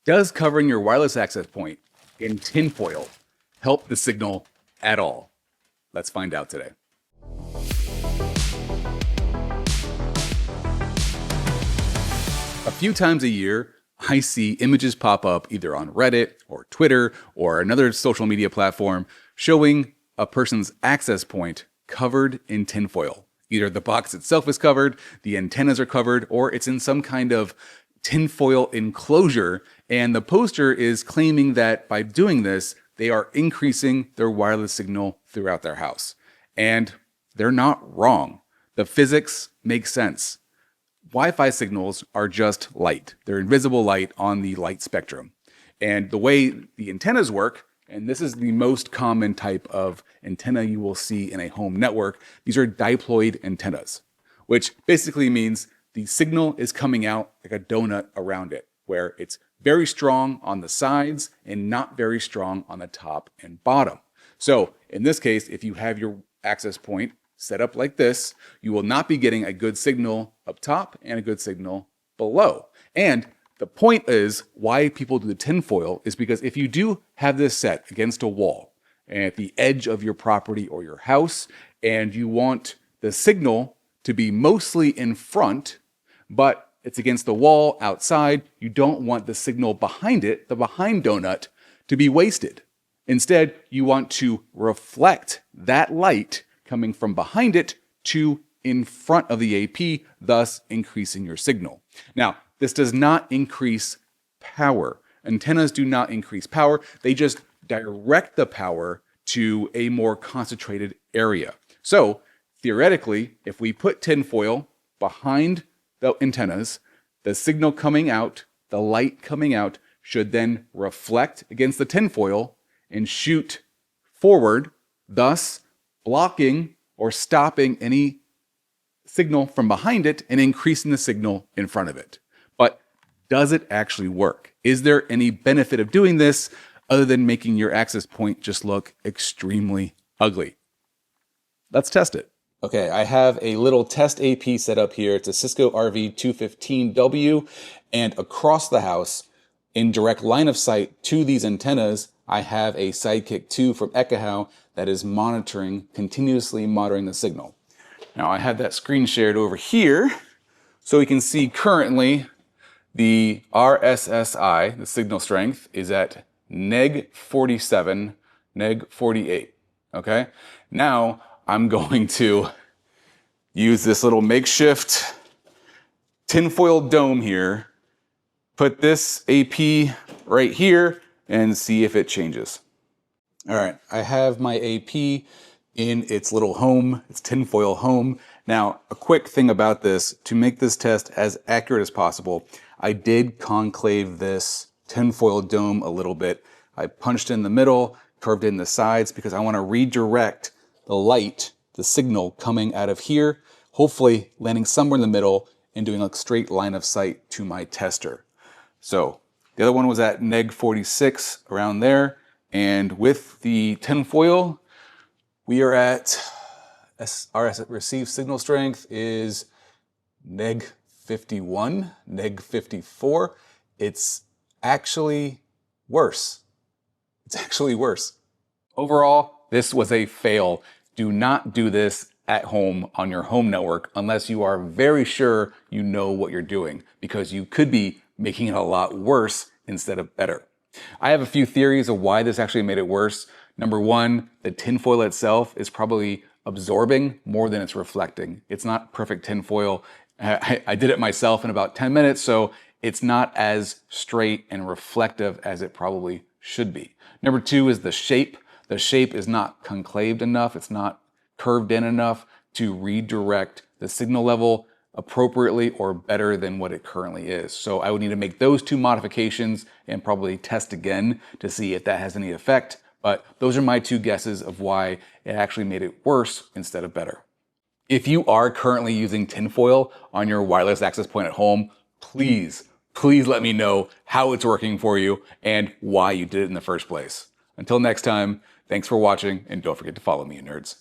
Does covering your wireless access point in tinfoil help the signal at all? Let's find out today. A few times a year, I see images pop up either on Reddit or Twitter or another social media platform showing a person's access point covered in tinfoil. Either the box itself is covered, the antennas are covered, or it's in some kind of tinfoil enclosure. And the poster is claiming that by doing this, they are increasing their wireless signal throughout their house. And they're not wrong. The physics make sense. Wi-Fi signals are just light. They're invisible light on the light spectrum. And the way the antennas work, and this is the most common type of antenna you will see in a home network, these are diploid antennas, which basically means the signal is coming out like a donut around it, where it's very strong on the sides and not very strong on the top and bottom. So in this case, if you have your access point set up like this, you will not be getting a good signal up top and a good signal below. And the point is why people do the tinfoil is because if you do have this set against a wall and at the edge of your property or your house, and you want the signal to be mostly in front, but it's against the wall outside, you don't want the signal behind it, the behind donut, to be wasted. Instead, you want to reflect that light coming from behind it to in front of the AP, thus increasing your signal. Now, this does not increase power. Antennas do not increase power. They just direct the power to a more concentrated area. So theoretically, if we put tinfoil behind the antennas, the signal coming out, the light coming out, should then reflect against the tinfoil and shoot forward, thus blocking or stopping any signal from behind it and increasing the signal in front of it. But does it actually work? Is there any benefit of doing this other than making your access point just look extremely ugly? Let's test it. Okay, I have a little test AP set up here. It's a Cisco RV215W, and across the house, in direct line of sight to these antennas, I have a Sidekick 2 from Ekahau that is continuously monitoring the signal. Now I have that screen shared over here, so we can see currently the RSSI, the signal strength, is at neg 47, neg 48, okay? Now I'm going to use this little makeshift tinfoil dome here, put this AP right here, and see if it changes. All right, I have my AP in its little home, its tinfoil home. Now, a quick thing about this, to make this test as accurate as possible, I did conclave this tinfoil dome a little bit. I punched in the middle, curved in the sides, because I want to redirect the light, the signal coming out of here, hopefully landing somewhere in the middle and doing a straight line of sight to my tester. So the other one was at neg 46, around there. And with the tinfoil, we are at, our received signal strength is neg 51, neg 54. It's actually worse. It's actually worse. Overall, this was a fail. Do not do this at home on your home network unless you are very sure you know what you're doing, because you could be making it a lot worse instead of better. I have a few theories of why this actually made it worse. Number one, the tinfoil itself is probably absorbing more than it's reflecting. It's not perfect tinfoil. I did it myself in about 10 minutes, so it's not as straight and reflective as it probably should be. Number two is the shape. The shape is not concaved enough. It's not curved in enough to redirect the signal level appropriately or better than what it currently is. So I would need to make those two modifications and probably test again to see if that has any effect. But those are my two guesses of why it actually made it worse instead of better. If you are currently using tinfoil on your wireless access point at home, please let me know how it's working for you and why you did it in the first place. Until next time, thanks for watching, and don't forget to follow me, nerds.